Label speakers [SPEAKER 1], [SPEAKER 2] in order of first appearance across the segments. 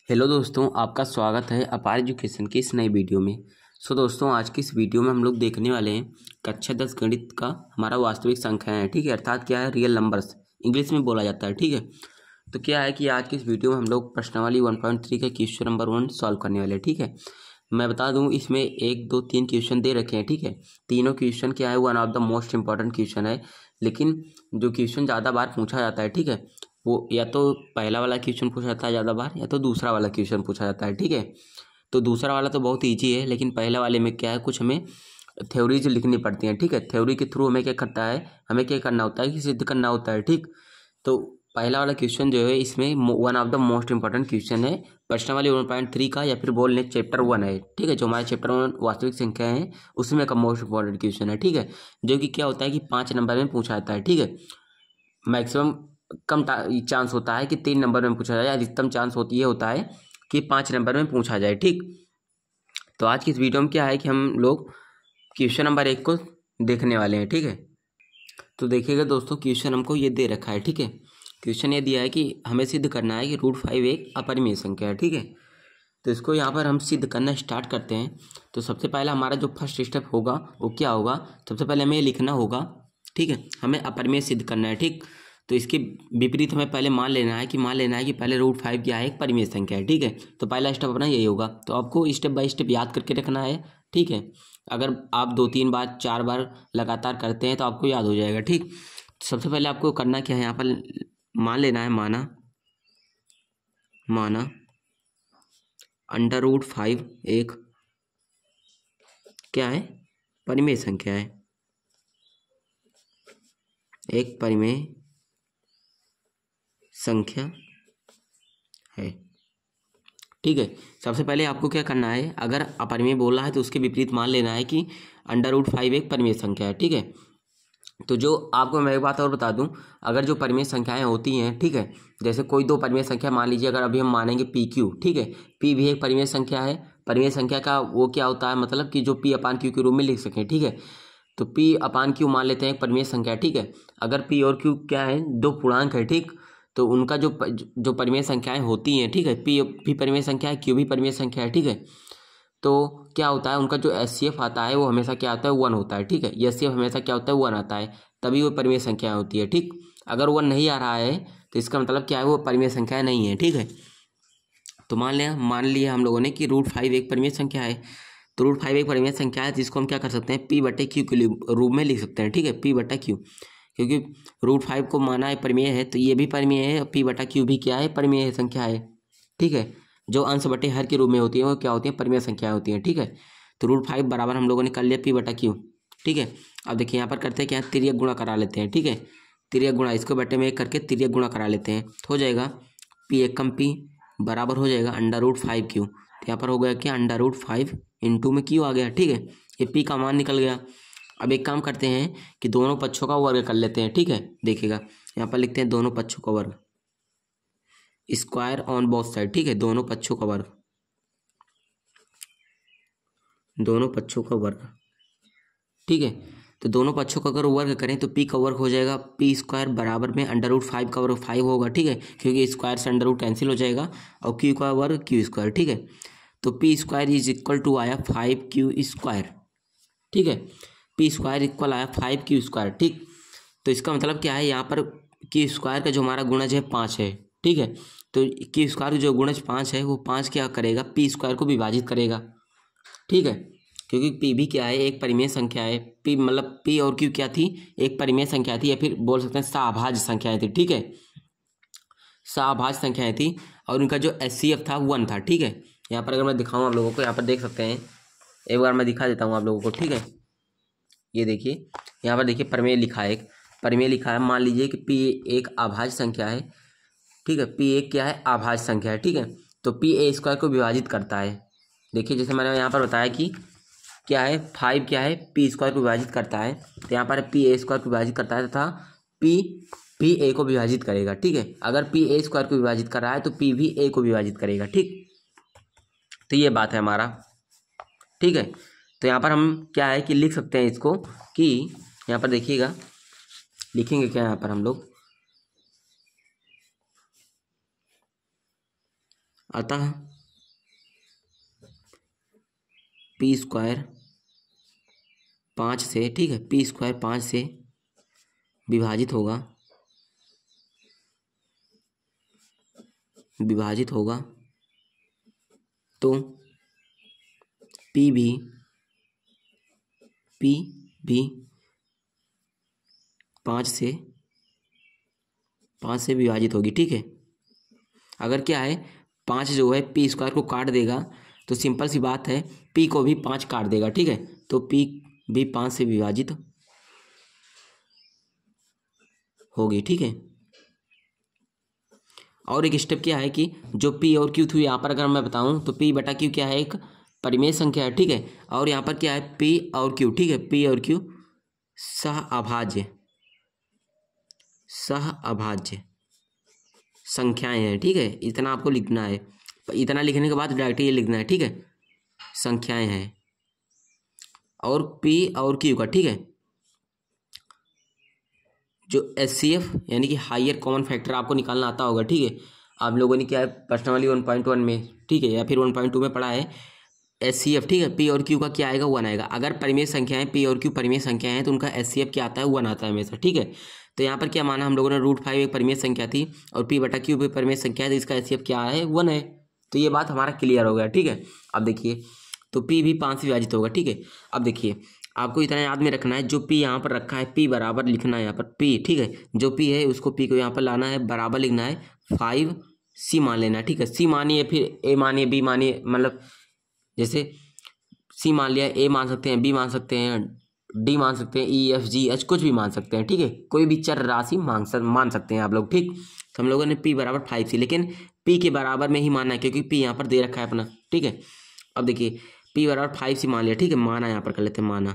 [SPEAKER 1] Hello दोस्तों, आपका स्वागत है अपार एजुकेशन की इस नई वीडियो में। दोस्तों, आज की इस वीडियो में हम लोग देखने वाले हैं कक्षा 10 गणित का हमारा वास्तविक संख्याएं है। ठीक है, अर्थात क्या है, रियल नंबर्स इंग्लिश में बोला जाता है। ठीक है, तो क्या है कि आज की इस वीडियो में हम लोग प्रश्नावली 1.3 का क्वेश्चन नंबर 1 सॉल्व करने वाले हैं। ठीक है, मैं बता दूं इसमें 1, 2, 3 क्वेश्चन दे रखे हैं। ठीक है, तीनों क्वेश्चन क्या है, one of the most important question है। लेकिन जो क्वेश्चन ज़्यादा बार पूछा जाता है, ठीक है, वो या तो पहला वाला क्वेश्चन पूछा जाता है ज़्यादा बार, या तो दूसरा वाला क्वेश्चन पूछा जाता है। ठीक है, तो दूसरा वाला तो बहुत ईजी है, लेकिन पहले वाले में क्या है, कुछ हमें थ्योरीज लिखनी पड़ती हैं। ठीक है, थ्योरी के थ्रू हमें क्या करता है, हमें क्या करना होता है कि सिद्ध करना होता है। ठीक, तो पहला वाला क्वेश्चन जो है इसमें one of the most important question है प्रश्नावली 1.3 का, या फिर बोल लें चैप्टर 1 है। ठीक है, जो हमारे चैप्टर 1 वास्तविक संख्या है उसमें का मोस्ट इंपॉर्टेंट क्वेश्चन है। ठीक है, जो कि क्या होता है कि 5 नंबर में पूछा जाता है। ठीक है, मैक्सिमम कम चांस होता है कि 3 नंबर में पूछा जाए, अधिकतम चांस होता है कि 5 नंबर में पूछा जाए। ठीक, तो आज की इस वीडियो में क्या है कि हम लोग क्वेश्चन नंबर 1 को देखने वाले हैं। ठीक है, तो देखिएगा दोस्तों, क्वेश्चन हमको ये दे रखा है। ठीक है, क्वेश्चन ये दिया है कि हमें सिद्ध करना है कि √5 एक अपरिमेय संख्या है। ठीक है, तो इसको यहाँ पर हम सिद्ध करना स्टार्ट करते हैं। तो सबसे पहला हमारा जो फर्स्ट स्टेप होगा वो क्या होगा, सबसे पहले हमें लिखना होगा। ठीक है, हमें अपरिमेय सिद्ध करना है। ठीक, तो इसके विपरीत हमें पहले मान लेना है कि पहले √5 क्या है, एक परिमेय संख्या है। ठीक है, तो पहला स्टेप अपना यही होगा। तो आपको स्टेप बाय स्टेप याद करके रखना है। ठीक है, अगर आप 2-3 बार 4 बार लगातार करते हैं तो आपको याद हो जाएगा। ठीक, तो सबसे पहले आपको करना क्या है, यहाँ पर मान लेना है, माना √5 एक क्या है, परिमेय संख्या है, एक परिमेय संख्या है। ठीक है, सबसे पहले आपको क्या करना है, अगर अपरिमेय बोला है तो उसके विपरीत मान लेना है कि √5 एक परिमेय संख्या है। ठीक है, तो जो आपको मैं एक बात और बता दूं, अगर जो परिमेय संख्याएं होती हैं, ठीक है, जैसे कोई दो परिमेय संख्या मान लीजिए, अगर अभी हम मानेंगे PQ। ठीक है, P भी एक परिमेय संख्या है। परिमेय संख्या का वो क्या होता है, मतलब कि जो P/Q के रूप में लिख सकें। ठीक है, तो P/Q मान लेते हैं एक परिमेय संख्या। ठीक है, अगर P और Q क्या है, दो पूर्णांक है। ठीक, तो उनका जो परिमेय संख्याएं होती हैं, ठीक है, P भी परिमेय संख्या है, Q भी परिमेय संख्या है। ठीक है, तो क्या होता है, उनका जो HCF आता है वो हमेशा क्या आता है, 1 होता है। ठीक है, HCF हमेशा क्या होता है, 1 आता है, तभी वो परिमेय संख्या होती है। ठीक, अगर 1 नहीं आ रहा है तो इसका मतलब क्या है, वो परिमेय संख्या नहीं है। ठीक है, तो मान लिया हम लोगों ने कि √5 एक परिमेय संख्या है। तो √5 एक परिमेय संख्या है, जिसको हम क्या कर सकते हैं, P/Q के रूप में लिख सकते हैं। ठीक है, P/Q, क्योंकि √5 को माना है परिमेय है, तो ये भी परिमेय है, P/Q भी क्या है, परिमेय संख्या है। ठीक है, जो अंश बटे हर के रूप में होती है वो क्या होती है, परिमेय संख्या होती है। ठीक है, तो √5 बराबर हम लोगों ने कर लिया P/Q। ठीक है, अब देखिए यहाँ पर करते हैं क्या, तिर्यक गुणा करा लेते हैं। ठीक है, तिर्यक गुणा, इसको बटे में एक करके तिर्यक गुणा करा लेते हैं, तो हो जाएगा P एकम P बराबर हो जाएगा √5Q। तो यहाँ पर हो गया क्या, √5 इंटू में Q आ गया। ठीक है, ये P का मान निकल गया। अब एक काम करते हैं कि दोनों पक्षों का वर्ग कर लेते हैं। ठीक है, देखिएगा यहाँ पर लिखते हैं दोनों पक्षों का वर्ग, स्क्वायर ऑन बोथ साइड। ठीक है, दोनों पक्षों का वर्ग, दोनों पक्षों का वर्ग। ठीक है, तो दोनों पक्षों का अगर वर्ग करें तो P का वर्ग हो जाएगा P² बराबर में √5 का वर्ग 5 होगा। ठीक है, क्योंकि स्क्वायर से √ कैंसिल हो जाएगा, और Q का वर्ग Q²। ठीक है, तो P² इज इक्वल टू आया 5Q²। ठीक है, P² इक्वल आया 5Q²। ठीक, तो इसका मतलब क्या है, यहाँ पर Q² का जो हमारा गुणज है 5 है। ठीक है, तो Q² जो गुणज 5 है वो 5 क्या करेगा, P² को विभाजित करेगा। ठीक है, क्योंकि P भी क्या है, एक परिमेय संख्या है। P मतलब P और Q क्या थी, एक परिमेय संख्या थी, या फिर बोल सकते हैं सहभाज्य संख्याएं थी। ठीक है, सहभाज्य संख्याएं थी, और उनका जो HCF था 1 था। ठीक है, यहाँ पर अगर मैं दिखाऊं आप लोगों को, यहाँ पर देख सकते हैं, एक बार मैं दिखा देता हूँ आप लोगों को। ठीक है, ये देखिए यहाँ पर देखिए परिमेय लिखा है, एक परिमेय लिखा है। मान लीजिए कि P एक अभाज्य संख्या है। ठीक है, P एक क्या है, अभाज्य संख्या है। ठीक है, तो P A² को विभाजित करता है। देखिए जैसे मैंने यहाँ पर बताया कि क्या है, 5 क्या है, P² को विभाजित करता है, तो यहाँ पर P A² को विभाजित करता है तथा P A को विभाजित करेगा। ठीक है, अगर P A² को विभाजित कर रहा है तो P भी A को विभाजित करेगा। ठीक, तो ये बात है हमारा। ठीक है, तो यहाँ पर हम क्या है कि लिख सकते हैं इसको, कि यहाँ पर देखिएगा लिखेंगे क्या, यहाँ पर हम लोग अतः पी स्क्वायर 5 से, ठीक है, पी स्क्वायर 5 से विभाजित होगा तो पी भी 5 से विभाजित होगी, ठीक है। अगर क्या है 5 जो है पी स्क्वायर को काट देगा तो सिंपल सी बात है पी को भी 5 काट देगा, ठीक है। तो पी भी 5 से विभाजित होगी, ठीक है। और एक स्टेप क्या है कि जो पी और क्यू थी यहाँ पर अगर मैं बताऊँ तो पी बटा क्यू क्या है, एक परिमेय संख्या है, ठीक है। और यहाँ पर क्या है पी और क्यू, ठीक है, पी और क्यू सह अभाज्य संख्याएं हैं, ठीक है। इतना आपको लिखना है, इतना लिखने के बाद डायरेक्ट ये लिखना है, ठीक है, संख्याएं हैं। और पी और क्यू का, ठीक है, जो HCF यानी कि हायर कॉमन फैक्टर आपको निकालना आता होगा, ठीक है। आप लोगों ने क्या है पर्सनली 1.1 में, ठीक है, या फिर 1.2 में पढ़ा है HCF, ठीक है। पी और क्यू का क्या आएगा 1 आएगा। अगर परिमेय संख्याएं पी और क्यू परिमेय संख्याएं हैं तो उनका HCF क्या आता है 1 आता है हमेशा, ठीक है। तो यहाँ पर क्या माना हम लोगों ने √5 एक परिमेय संख्या थी और पी बटा क्यू भी परिमेय संख्या है, तो इसका HCF क्या है 1 है। तो ये बात हमारा क्लियर हो गया, ठीक है। अब देखिए तो पी भी 5 से विभाजित होगा, ठीक है। अब देखिए आपको इतना याद में रखना है, जो पी यहाँ पर रखा है पी बराबर लिखना है यहाँ पर पी, ठीक है। जो पी है उसको पी को यहाँ पर लाना है, बराबर लिखना है 5C मान लेना है, ठीक है। सी मानिए, फिर ए मानिए, बी मानिए, मतलब जैसे सी मान लिया, ए मान सकते हैं, बी मान सकते हैं, डी मान सकते हैं, EFGH कुछ भी मान सकते हैं, ठीक है। कोई भी चर राशि मान सकते हैं आप लोग, ठीक। तो हम लोगों ने पी बराबर 5C, लेकिन पी के बराबर में ही मानना है क्योंकि पी यहाँ पर दे रखा है अपना, ठीक है। अब देखिए पी बराबर 5C मान लिया, ठीक है। माना यहाँ पर कर लेते हैं माना,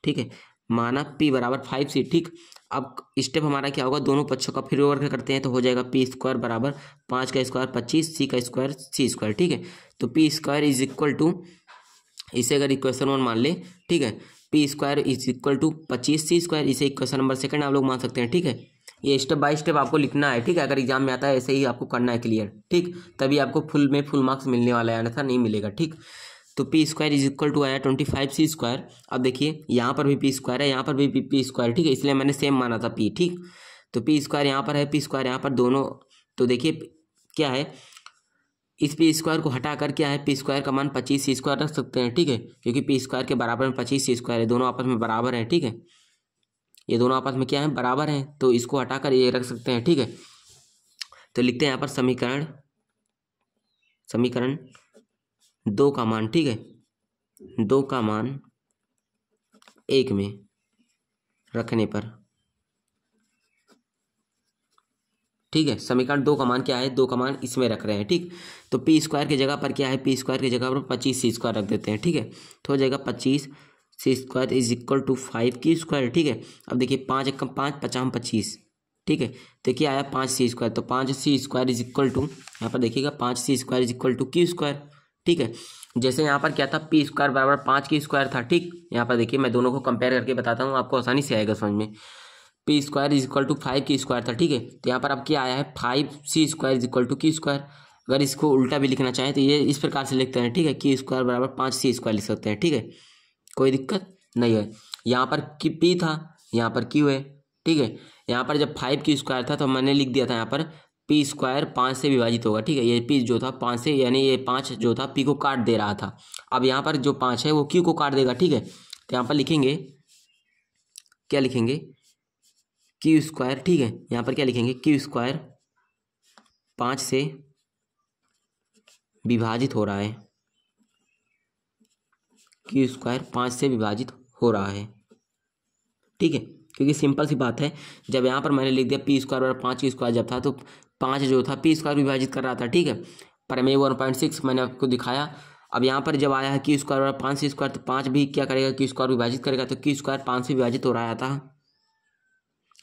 [SPEAKER 1] ठीक है, माना पी बराबर 5C, ठीक। अब स्टेप हमारा क्या होगा, दोनों पक्षों का फिर ओवर करते हैं तो हो जाएगा पी स्क्वायर बराबर 5 का स्क्वायर 25, सी का स्क्वायर सी स्क्वायर, ठीक है। तो P square is equal to, इसे अगर इक्वेशन 1 मान ले, ठीक है, P square is equal to 25 C square, इसे इक्वेशन नंबर 2 आप लोग मान सकते हैं, ठीक है। ये स्टेप बाय स्टेप आपको लिखना है, ठीक है। अगर एग्जाम में आता है ऐसे ही आपको करना है क्लियर, ठीक, तभी आपको फुल मार्क्स मिलने वाला है, अन्यथा नहीं मिलेगा, ठीक। तो P square is equal to आया 25C स्क्वायर। अब देखिए यहाँ पर भी पी स्क्वायर है, यहाँ पर भी पी स्क्वायर, ठीक है, इसलिए मैंने सेम माना था पी, ठीक। तो पी स्क्वायर यहाँ पर है, पी स्क्वायर यहाँ पर, दोनों। तो देखिए क्या है, इस पी स्क्वायर को हटाकर क्या है पी स्क्वायर का मान 25C स्क्वायर रख सकते हैं, ठीक है, क्योंकि पी स्क्वायर के बराबर में 25C स्क्वायर है, दोनों आपस में बराबर हैं, ठीक है। ये दोनों आपस में क्या है बराबर हैं, तो इसको हटाकर ये रख सकते हैं, ठीक है। तो लिखते हैं यहाँ पर समीकरण 2 का मान, ठीक है, 2 का मान 1 में रखने पर, ठीक है। समीकरण 2 का मान क्या है, 2 का मान इसमें रख रहे हैं, ठीक। तो पी स्क्वायर की जगह पर क्या है, पी स्क्वायर की जगह पर 25C स्क्वायर रख देते हैं, ठीक है। तो हो जाएगा 25C square is equal to 5Q square, ठीक है। अब देखिए 5 एकम 5, 5 25, ठीक है। तो क्या आया 5C स्क्वायर, तो 5C square is equal to, यहाँ पर देखिएगा 5C square is equal to Q square, ठीक है। जैसे यहाँ पर क्या था पी स्क्वायर बराबर 5Q स्क्वायर था, ठीक। यहाँ पर देखिए मैं दोनों को कंपेयर करके बताता हूँ, आपको आसानी से आएगा समझ में। P square is equal to 5Q square था, ठीक है। तो यहाँ पर अब क्या आया है 5C square is equal to Q square. अगर इसको उल्टा भी लिखना चाहें तो ये इस प्रकार से लिखते हैं, ठीक है, Q स्क्वायर बराबर 5C स्क्वायर लिख सकते हैं, ठीक है, कोई दिक्कत नहीं है। यहाँ पर P था, यहाँ पर Q है, ठीक है। यहाँ पर जब 5Q स्क्वायर था तो मैंने लिख दिया था यहाँ पर पी स्क्वायर 5 से विभाजित होगा, ठीक है। ये पी जो था 5 से, यानी ये 5 जो था पी को काट दे रहा था। अब यहाँ पर जो 5 है वो Q को काट देगा, ठीक है। तो यहाँ पर लिखेंगे, क्या लिखेंगे, Q स्क्वायर, ठीक है। यहाँ पर क्या लिखेंगे, Q स्क्वायर 5 से विभाजित हो रहा है, Q स्क्वायर 5 से विभाजित हो रहा है, ठीक है। क्योंकि सिंपल सी बात है, जब यहाँ पर मैंने लिख दिया पी स्क्वायर बराबर 5Q स्क्वायर जब था तो 5 जो था पी स्क्वायर विभाजित कर रहा था, ठीक है। प्रमेय 1.6 मैंने आपको दिखाया। अब यहाँ पर जब आया है Q स्क्वायर बराबर 5C स्क्वायर, तो 5 भी क्या करेगा Q स्क्वायर विभाजित करेगा, तो Q स्क्वायर 5 से विभाजित हो रहा है,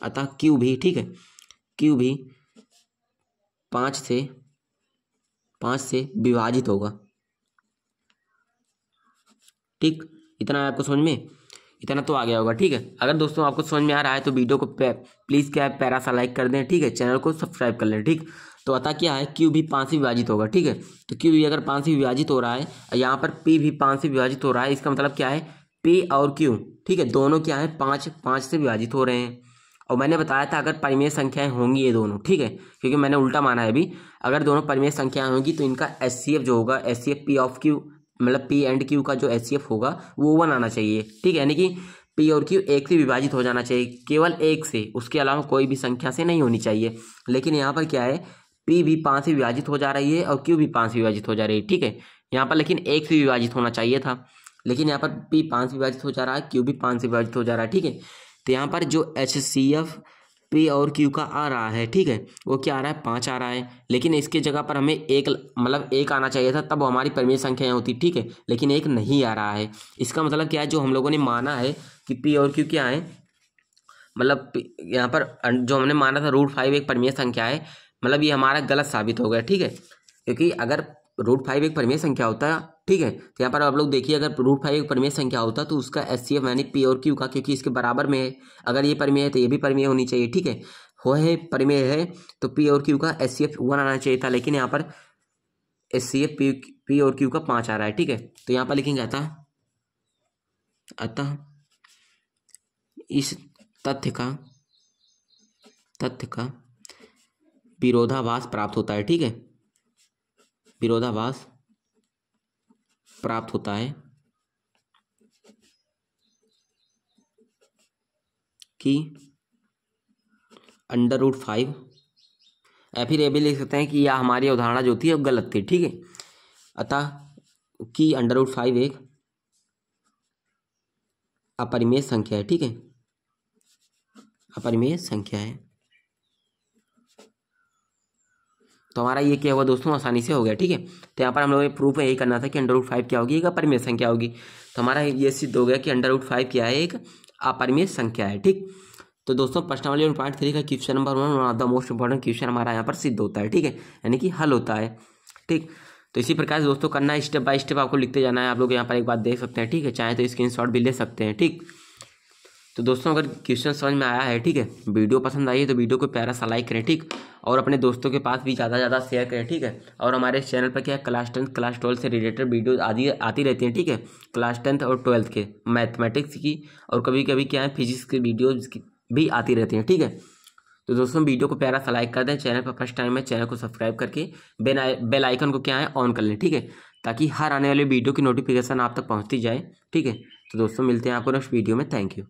[SPEAKER 1] अतः Q भी, ठीक है, Q भी 5 से विभाजित होगा, ठीक। इतना आपको समझ में, इतना तो आ गया होगा, ठीक है। अगर दोस्तों आपको समझ में आ रहा है तो वीडियो को प्लीज़ क्या है प्यारा सा लाइक कर दें, ठीक है। चैनल को सब्सक्राइब कर लें, ठीक। तो अतः क्या है, क्यू भी 5 से विभाजित होगा। ठीक है, तो क्यू भी अगर 5 से विभाजित हो रहा है, यहाँ पर पी भी 5 से विभाजित हो रहा है, इसका मतलब क्या है, पी और क्यू, ठीक है, दोनों क्या है, 5 से विभाजित हो रहे हैं। और मैंने बताया था अगर परिमेय संख्याएं होंगी ये दोनों, ठीक है, क्योंकि मैंने उल्टा माना है अभी, अगर दोनों परिमेय संख्याएं होंगी तो इनका एचसीएफ जो होगा, एचसीएफ पी ऑफ क्यू, मतलब पी एंड क्यू का जो एचसीएफ होगा वो 1 आना चाहिए। ठीक है, यानी कि पी और क्यू 1 से विभाजित हो जाना चाहिए, केवल 1 से, उसके अलावा कोई भी संख्या से नहीं होनी चाहिए। लेकिन यहाँ पर क्या है, पी भी 5 से विभाजित हो जा रही है और क्यू भी 5 से विभाजित हो जा रही है। ठीक है, यहाँ पर लेकिन 1 से विभाजित होना चाहिए था, लेकिन यहाँ पर पी 5 से विभाजित हो जा रहा है, क्यू भी 5 से विभाजित हो जा रहा है। ठीक है, तो यहाँ पर जो एचसीएफ पी और क्यू का आ रहा है, ठीक है, वो क्या आ रहा है, 5 आ रहा है, लेकिन इसके जगह पर हमें 1 मतलब 1 आना चाहिए था, तब हमारी परिमेय संख्याएं होती। ठीक है, लेकिन 1 नहीं आ रहा है। इसका मतलब क्या है, जो हम लोगों ने माना है कि पी और क्यू क्या है, मतलब यहाँ पर जो हमने माना था √5 एक परिमेय संख्या है, मतलब ये हमारा गलत साबित हो गया। ठीक है, क्योंकि अगर √5 एक परिमेय संख्या होता है, ठीक है, तो यहाँ पर आप लोग देखिए, अगर √5 एक परिमेय संख्या होता तो उसका एचसीएफ यानी पी और क्यू का, क्योंकि इसके बराबर में है, अगर ये परिमेय है तो ये भी परिमेय होनी चाहिए। ठीक है, हो है परिमेय है तो पी और क्यू का एचसीएफ 1 आना चाहिए था, लेकिन यहाँ पर एचसीएफ पी और क्यू का 5 आ रहा है। ठीक है, तो यहाँ पर लिखेंगे अतः इस तथ्य का विरोधाभास प्राप्त होता है। ठीक है, विरोधाभास प्राप्त होता है कि √5, या फिर ये भी लिख सकते हैं कि यह हमारी अवधारणा जो थी वो गलत थी। ठीक है, अतः कि √5 एक अपरिमेय संख्या है। ठीक है, अपरिमेय संख्या है। तो हमारा ये क्या हुआ दोस्तों, आसानी से हो गया। ठीक है, तो यहाँ पर हम लोगों ने प्रूफ यही करना था कि √5 क्या होगी, एक अपरिमेय संख्या होगी। तो हमारा ये सिद्ध हो गया कि √5 क्या है, एक अपरिमेय संख्या है। ठीक, तो दोस्तों प्रश्नावली 1.3 का question number 1 one of the most important question हमारा यहाँ पर सिद्ध होता है। ठीक है, यानी कि हल होता है। ठीक, तो इसी प्रकार से दोस्तों करना है, स्टेप बाय स्टेप आपको लिखते जाना है। आप लोग यहाँ पर एक बात देख सकते हैं। ठीक है, चाहे तो स्क्रीनशॉट भी ले सकते हैं। ठीक, तो दोस्तों अगर क्वेश्चन समझ में आया है, ठीक है, वीडियो पसंद आई है तो वीडियो को प्यारा सा लाइक करें। ठीक, और अपने दोस्तों के पास भी ज़्यादा से ज़्यादा शेयर करें। ठीक है, और हमारे चैनल पर क्या है, क्लास 10 क्लास 12 से रिलेटेड वीडियो आती रहती हैं। ठीक है, क्लास 10 और 12 के मैथमेटिक्स की, और कभी कभी क्या है फिजिक्स की वीडियो भी आती रहती हैं। ठीक है, तो दोस्तों वीडियो को प्यारा सा लाइक कर दें। चैनल पर फर्स्ट टाइम है, चैनल को सब्सक्राइब करके बेल आइकन को क्या है ऑन कर लें। ठीक है, ताकि हर आने वाले वीडियो की नोटिफिकेशन आप तक पहुँचती जाए। ठीक है, तो दोस्तों मिलते हैं आपको नेक्स्ट वीडियो में। Thank you.